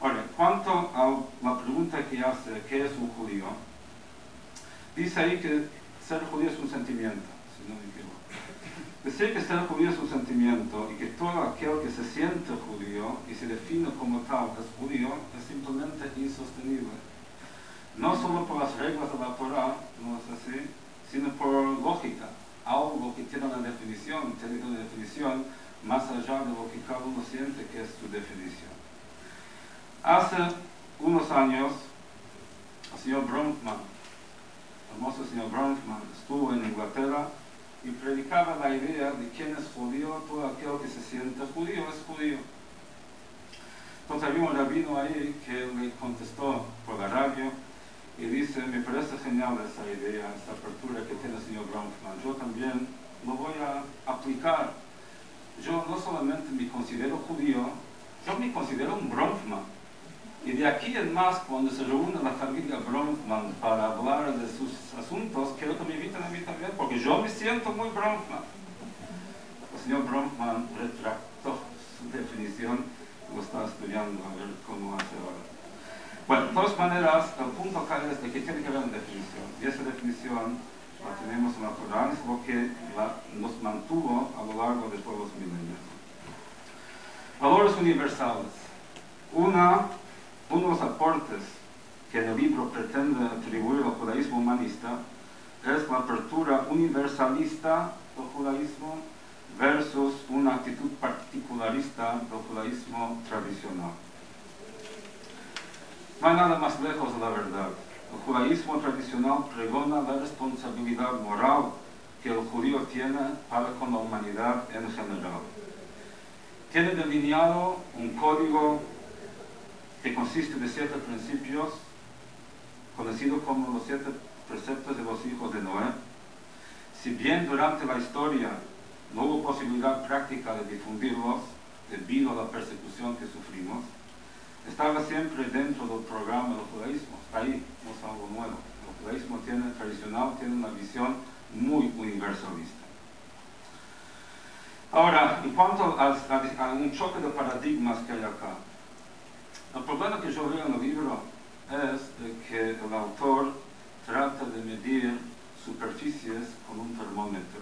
Ahora, cuanto a la pregunta que hace, ¿qué es un judío? Dice ahí que ser judío es un sentimiento, si no me equivoco. Decir que ser judío es un sentimiento y que todo aquel que se siente judío y se define como tal es judío es simplemente insostenible. No solo por las reglas de la Torah, no es así, sino por lógica. Algo que tiene una definición más allá de lo que cada uno siente que es su definición. Hace unos años, el señor Bronfman, el famoso señor Bronfman, estuvo en Inglaterra y predicaba la idea de quién es judío, todo aquel que se siente judío es judío. Entonces había un rabino ahí que le contestó por la radio y dice, me parece genial esa idea, esta apertura que tiene el señor Bronfman, yo también lo voy a aplicar. Yo no solamente me considero judío, yo me considero un Bronfman. Y de aquí en más, cuando se reúne la familia Bronfman para hablar de sus asuntos, quiero que me inviten a mí también, porque yo me siento muy Bronfman. El señor Bronfman retractó su definición, lo está estudiando a ver cómo hace ahora. Bueno, de todas maneras, el punto acá es de que tiene que haber una definición, y esa definición la tenemos en la Torah, es lo que nos mantuvo a lo largo de todos los milenios. Valores universales. Uno de los aportes que el libro pretende atribuir al judaísmo humanista es la apertura universalista del judaísmo versus una actitud particularista del judaísmo tradicional. No hay nada más lejos de la verdad. El judaísmo tradicional pregona la responsabilidad moral que el judío tiene para con la humanidad en general. Tiene delineado un código que consiste de 7 principios, conocidos como los 7 preceptos de los hijos de Noé. Si bien durante la historia no hubo posibilidad práctica de difundirlos debido a la persecución que sufrimos, estaba siempre dentro del programa del judaísmo. Está ahí, no es algo nuevo. El judaísmo tradicional tiene una visión muy universalista. Ahora, en cuanto a un choque de paradigmas que hay acá, el problema que yo veo en el libro es de que el autor trata de medir superficies con un termómetro.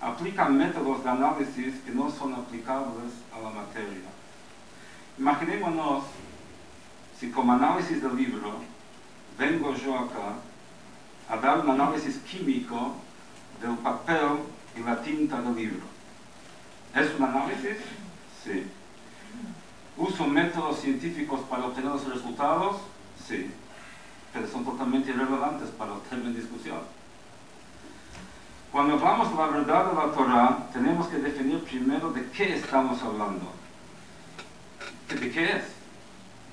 Aplica métodos de análisis que no son aplicables a la materia. Imaginémonos si como análisis del libro vengo yo acá a dar un análisis químico del papel y la tinta del libro. ¿Es un análisis? Sí. ¿Uso métodos científicos para obtener los resultados? Sí. Pero son totalmente irrelevantes para el tema en discusión. Cuando hablamos de la verdad de la Torah, tenemos que definir primero de qué estamos hablando. ¿De qué es?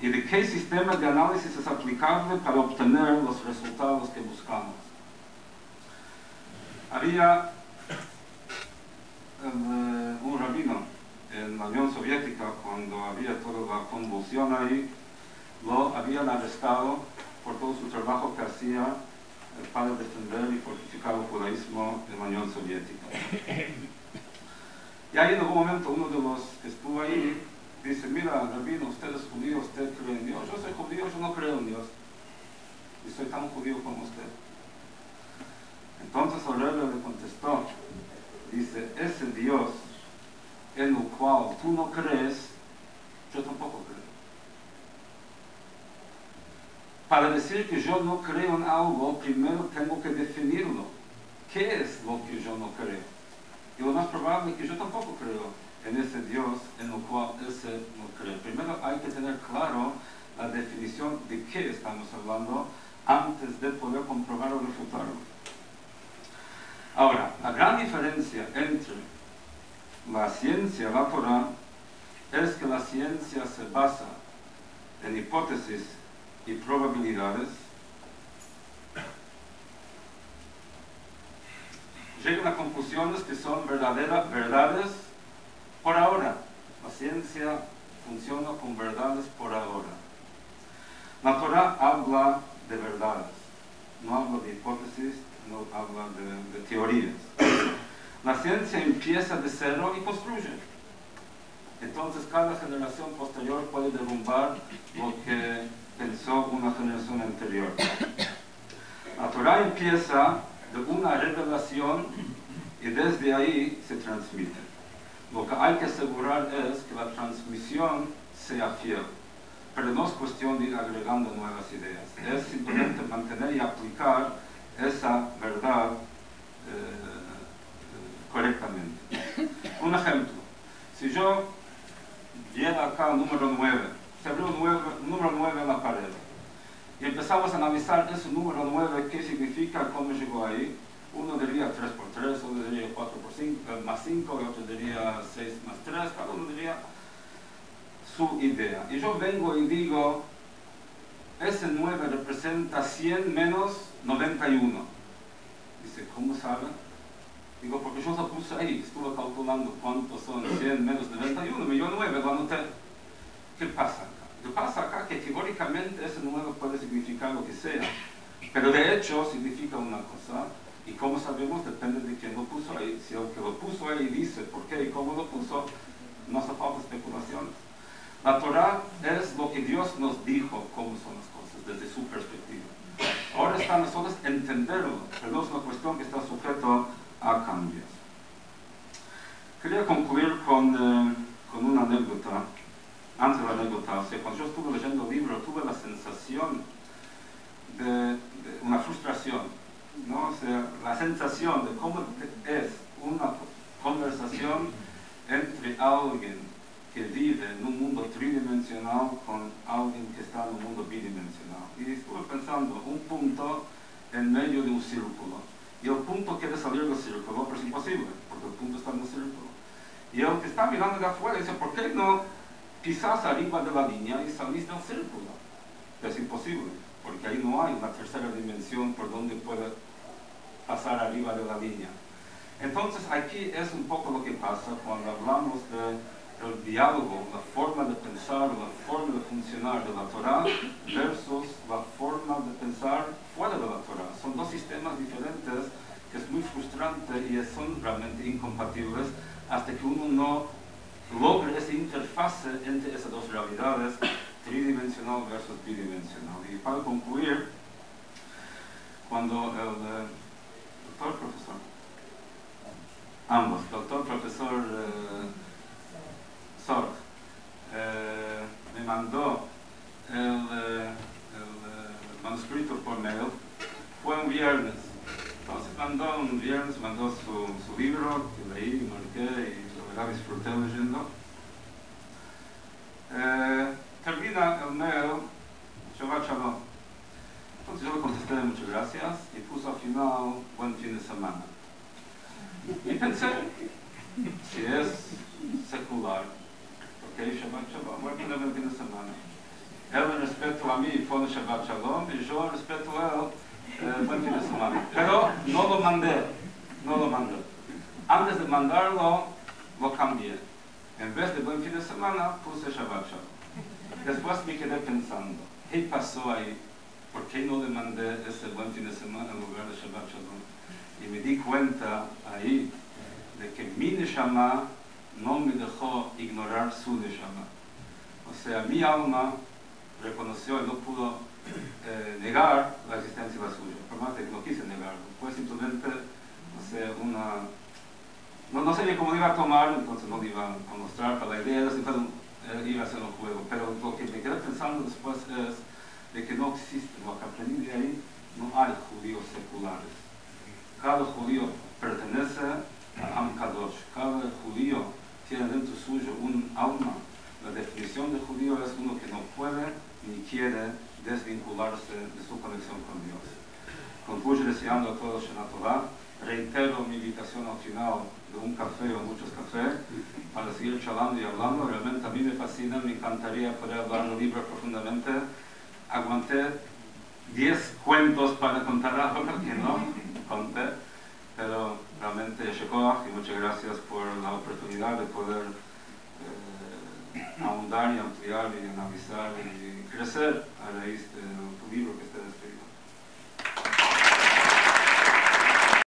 ¿Y de qué sistema de análisis es aplicable para obtener los resultados que buscamos? Había un rabino en la Unión Soviética, cuando había toda la convulsión ahí, lo habían arrestado por todo su trabajo que hacía para defender y fortificar el judaísmo en la Unión Soviética. Y ahí en algún momento uno de los que estuvo ahí dice, mira, rabino, usted es judío, usted cree en Dios. Yo soy judío, yo no creo en Dios. Y soy tan judío como usted. Entonces el rabino le contestó, dice, ese Dios en el cual tú no crees, yo tampoco creo. Para decir que yo no creo en algo, primero tengo que definirlo. ¿Qué es lo que yo no creo? Y lo más probable es que yo tampoco creo en ese Dios en el cual ese no cree. Primero hay que tener claro la definición de qué estamos hablando antes de poder comprobar o refutarlo. Ahora, la gran diferencia entre la ciencia y la Torah es que la ciencia se basa en hipótesis y probabilidades. Llegan a conclusiones que son verdaderas verdades por ahora. La ciencia funciona con verdades por ahora. La Torah habla de verdades, no habla de hipótesis, no habla de teorías. La ciencia empieza de cero y construye. entonces cada generación posterior puede derrumbar lo que pensó una generación anterior. La Torah empieza de una revelación y desde ahí se transmite. Lo que hay que asegurar es que la transmisión sea fiel, pero no es cuestión de ir agregando nuevas ideas, es simplemente mantener y aplicar esa verdad correctamente. Un ejemplo, si yo llego acá al número 9, se abrió un número 9 en la pared, y empezamos a analizar ese número 9, qué significa, cómo llegó ahí. Uno diría 3 por 3, otro diría 4 por 5, más 5, y otro diría 6 más 3, cada uno diría su idea. Y yo vengo y digo, ese 9 representa 100 menos 91. Dice, ¿cómo sabe? Digo, porque yo lo puse ahí, estuve calculando cuántos son 100 menos 91, me dio 9, lo anoté. ¿Qué pasa acá? Lo que pasa acá que teóricamente ese 9 puede significar lo que sea, pero de hecho significa una cosa, y como sabemos depende de quién lo puso ahí. Si el que lo puso ahí dice por qué y cómo lo puso, no hace falta especulaciones. La Torah es lo que Dios nos dijo cómo son las cosas desde su perspectiva. Ahora está en nosotros entenderlo, pero no es una cuestión que está sujeto a cambios. Quería concluir con una anécdota. Antes de la anécdota, o sea, cuando yo estuve leyendo el libro, tuve la sensación de una frustración, ¿no? O sea, la sensación de cómo es una conversación entre alguien que vive en un mundo tridimensional con alguien que está en un mundo bidimensional. Y estuve pensando, un punto en medio de un círculo. Y el punto quiere salir del círculo, pero es imposible, porque el punto está en el círculo. Y el que está mirando de afuera dice, ¿por qué no pisas arriba de la línea y salís del círculo? Es imposible, porque ahí no hay una tercera dimensión por donde pueda pasar arriba de la línea. Entonces aquí es un poco lo que pasa cuando hablamos del diálogo, la forma de pensar, la forma de funcionar de la Torah versus la forma de pensar fuera de la Torah. Son dos sistemas diferentes que es muy frustrante y son realmente incompatibles hasta que uno no logre esa interfase entre esas dos realidades, tridimensional versus bidimensional. Y para concluir, cuando el doctor profesor, ambos, doctor profesor Sorg, me mandó el manuscrito por mail, fue un viernes. Entonces mandó su libro, que leí, marqué y disfruté leyendo. Termina el mail, Shabbat Shalom. Entonces yo le contesté muchas gracias y puso al final buen fin de semana. Y pensé, si es secular, porque Shabbat Shalom, buen fin de semana. Él en respeto a mí pone Shabbat Shalom y yo en respeto a él, buen fin de semana. Pero no lo mandé. Antes de mandarlo, lo cambié. En vez de buen fin de semana, puse Shabbat Shalom. Después me quedé pensando, ¿qué pasó ahí? ¿Por qué no le mandé ese buen fin de semana en lugar de Shabbat Shalom? Y me di cuenta ahí de que mi neshama no me dejó ignorar su neshama. O sea, mi alma reconoció y no pudo negar la existencia de la suya, por más de que no quise negarlo. Fue simplemente, o sea, no sabía cómo iba a tomar, entonces no lo iba a mostrar, pero la idea era simplemente ir a hacer un juego. Pero lo que me quedé pensando después es de que no existe, lo que aprendí de ahí, no hay judíos seculares. Cada judío pertenece a Am Kadosh, cada judío tiene dentro suyo un alma. La definición de judío es uno que no puede ni quiere desvincularse de su conexión con Dios. Concluyo deseando a todos Shana Tová. Reitero mi invitación al final de un café o muchos cafés para seguir charlando y hablando. Realmente a mí me fascina, me encantaría poder hablar del libro profundamente. Aguanté 10 cuentos para contar algo que no conté, pero realmente Shekoach y muchas gracias por la oportunidad de poder ahondar y ampliar y analizar y crecer a raíz de tu libro que ustedes escriben.